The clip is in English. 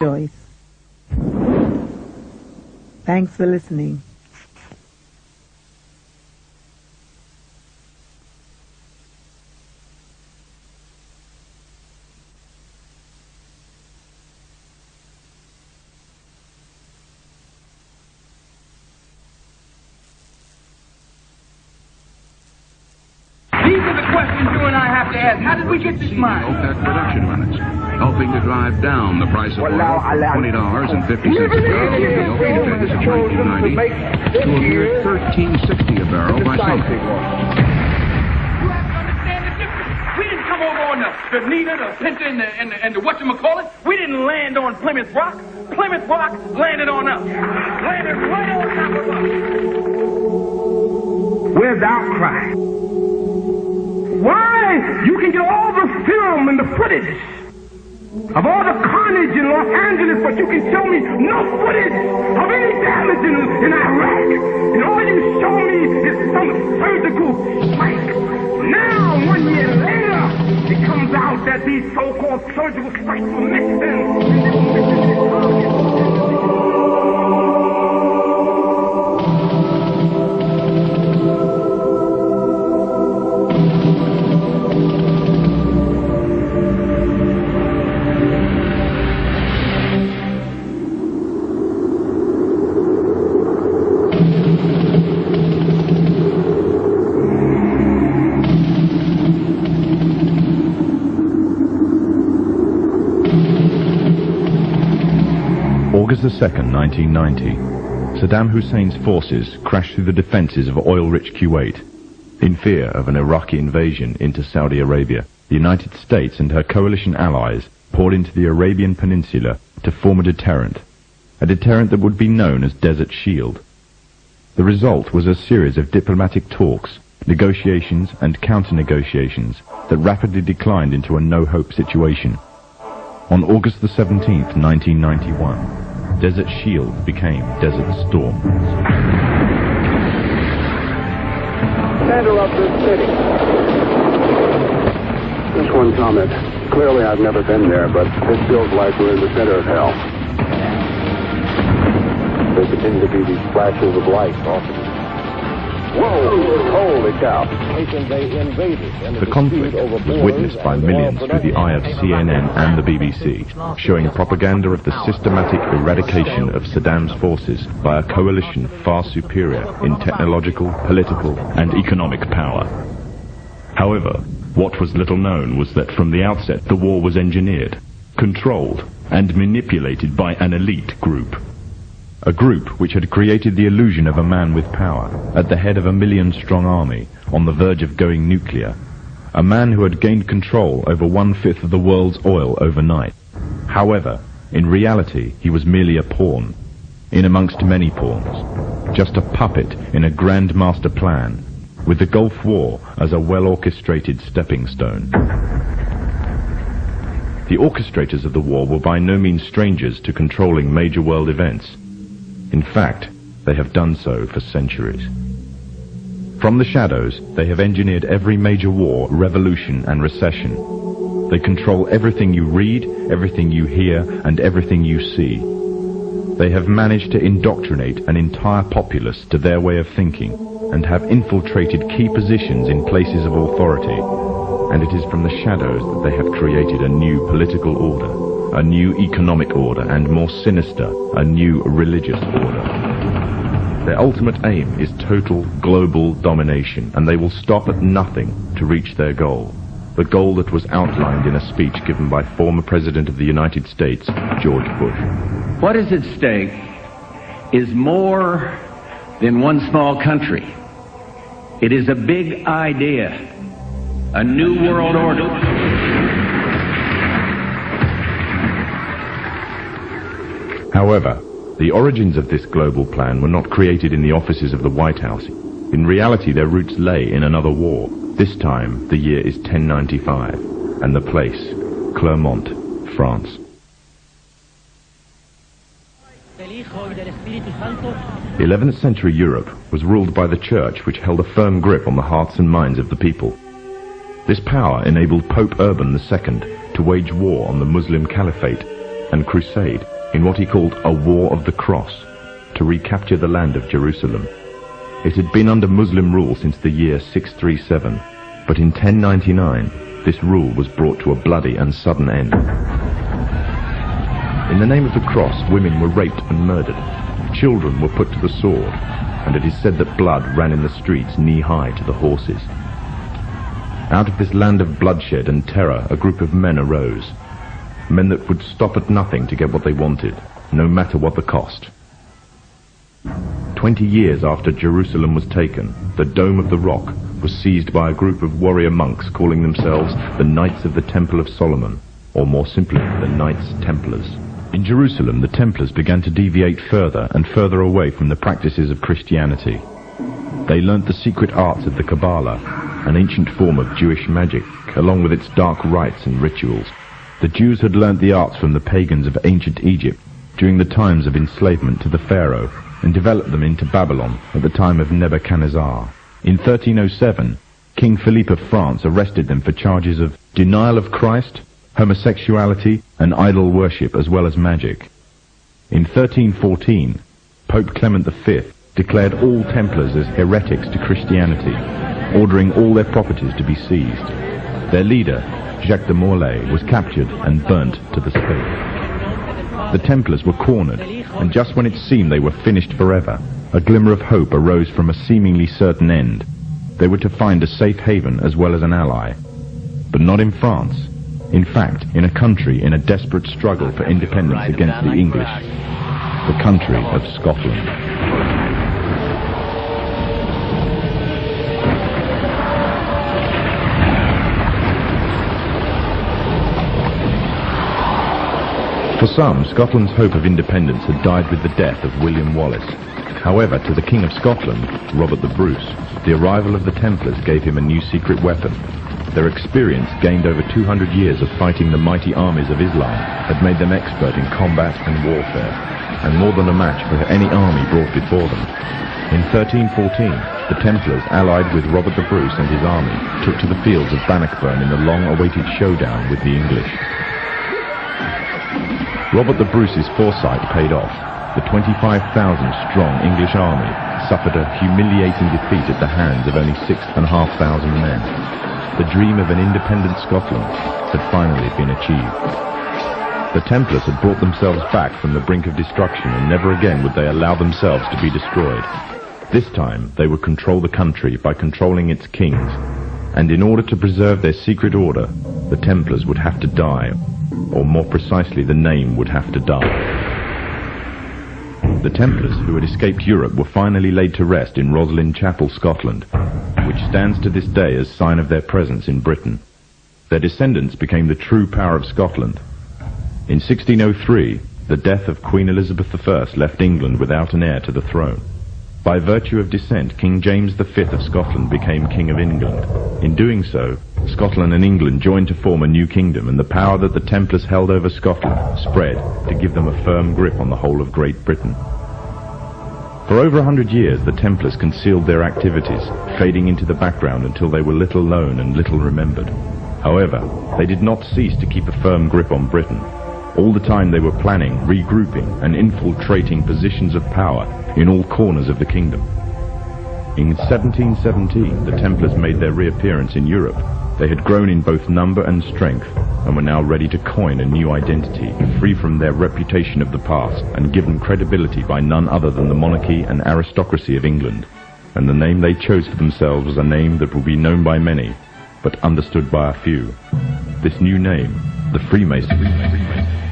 choice. Thanks for listening. How did we get this mine? OPEC production limits, helping to drive down the price of oil from $20.50 a barrel in the opening days of 1990 to a mere $13.60 a barrel by summer. You have to understand the difference. We didn't come over on the Nita, the Pinta, and the whatchamacallit. We didn't land on Plymouth Rock. Plymouth Rock landed on us. Landed right on top of us. Where's the outcry? Why? You can get all the film and the footage of all the carnage in Los Angeles, but you can show me no footage of any damage in Iraq. And all you show me is some surgical strike. Now, 1 year later, it comes out that these so-called surgical strikes were mixed in. August 2nd, 1990. Saddam Hussein's forces crashed through the defenses of oil-rich Kuwait. In fear of an Iraqi invasion into Saudi Arabia, the United States and her coalition allies poured into the Arabian Peninsula to form a deterrent that would be known as Desert Shield. The result was a series of diplomatic talks, negotiations and counter-negotiations that rapidly declined into a no-hope situation. On August the 17th, 1991, Desert Shield became Desert Storm. Center of this city. Just one comment. Clearly I've never been there, but this feels like we're in the center of hell. There continue to be these flashes of light off the... Whoa! Holy cow! The conflict was witnessed by millions through the eye of CNN and the BBC, showing propaganda of the systematic eradication of Saddam's forces by a coalition far superior in technological, political, and economic power. However, what was little known was that from the outset the war was engineered, controlled, and manipulated by an elite group. A group which had created the illusion of a man with power, at the head of a million-strong army, on the verge of going nuclear. A man who had gained control over 1/5 of the world's oil overnight. However, in reality, he was merely a pawn, in amongst many pawns. Just a puppet in a grand master plan, with the Gulf War as a well-orchestrated stepping stone. The orchestrators of the war were by no means strangers to controlling major world events. In fact, they have done so for centuries. From the shadows, they have engineered every major war, revolution, and recession. They control everything you read, everything you hear, and everything you see. They have managed to indoctrinate an entire populace to their way of thinking, and have infiltrated key positions in places of authority. And it is from the shadows that they have created a new political order, a new economic order, and more sinister, a new religious order. Their ultimate aim is total global domination, and they will stop at nothing to reach their goal. The goal that was outlined in a speech given by former President of the United States, George Bush. What is at stake is more than one small country. It is a big idea, a new world order. However, the origins of this global plan were not created in the offices of the White House. In reality, their roots lay in another war. This time, the year is 1095, and the place, Clermont, France. 11th century Europe was ruled by the Church, which held a firm grip on the hearts and minds of the people. This power enabled Pope Urban II to wage war on the Muslim Caliphate and crusade in what he called a War of the Cross, to recapture the land of Jerusalem. It had been under Muslim rule since the year 637, but in 1099 this rule was brought to a bloody and sudden end. In the name of the cross, women were raped and murdered. Children were put to the sword, and it is said that blood ran in the streets knee-high to the horses. Out of this land of bloodshed and terror, a group of men arose. Men that would stop at nothing to get what they wanted, no matter what the cost. 20 years after Jerusalem was taken, the Dome of the Rock was seized by a group of warrior monks calling themselves the Knights of the Temple of Solomon, or more simply, the Knights Templars. In Jerusalem, the Templars began to deviate further and further away from the practices of Christianity. They learnt the secret arts of the Kabbalah, an ancient form of Jewish magic, along with its dark rites and rituals. The Jews had learnt the arts from the pagans of ancient Egypt during the times of enslavement to the Pharaoh, and developed them into Babylon at the time of Nebuchadnezzar. In 1307, King Philippe of France arrested them for charges of denial of Christ, homosexuality, and idol worship, as well as magic. In 1314, Pope Clement V declared all Templars as heretics to Christianity, ordering all their properties to be seized. Their leader, Jacques de Molay, was captured and burnt to the stake. The Templars were cornered, and just when it seemed they were finished forever, a glimmer of hope arose from a seemingly certain end. They were to find a safe haven as well as an ally. But not in France. In fact, in a country in a desperate struggle for independence against the English. The country of Scotland. For some, Scotland's hope of independence had died with the death of William Wallace. However, to the King of Scotland, Robert the Bruce, the arrival of the Templars gave him a new secret weapon. Their experience, gained over 200 years of fighting the mighty armies of Islam, had made them expert in combat and warfare, and more than a match for any army brought before them. In 1314, the Templars, allied with Robert the Bruce and his army, took to the fields of Bannockburn in the long-awaited showdown with the English. Robert the Bruce's foresight paid off. The 25,000-strong English army suffered a humiliating defeat at the hands of only 6,500 men. The dream of an independent Scotland had finally been achieved. The Templars had brought themselves back from the brink of destruction, and never again would they allow themselves to be destroyed. This time, they would control the country by controlling its kings, and in order to preserve their secret order, the Templars would have to die, or more precisely, the name would have to die. The Templars, who had escaped Europe, were finally laid to rest in Roslin Chapel, Scotland, which stands to this day as sign of their presence in Britain. Their descendants became the true power of Scotland. In 1603, the death of Queen Elizabeth I left England without an heir to the throne. By virtue of descent, King James V of Scotland became King of England. In doing so, Scotland and England joined to form a new kingdom, and the power that the Templars held over Scotland spread to give them a firm grip on the whole of Great Britain. For over 100 years, the Templars concealed their activities, fading into the background until they were little known and little remembered. However, they did not cease to keep a firm grip on Britain. All the time they were planning, regrouping, and infiltrating positions of power in all corners of the kingdom. In 1717, the Templars made their reappearance in Europe. They had grown in both number and strength, and were now ready to coin a new identity, free from their reputation of the past, and given credibility by none other than the monarchy and aristocracy of England. And the name they chose for themselves was a name that will be known by many, but understood by a few. This new name, the Freemasons.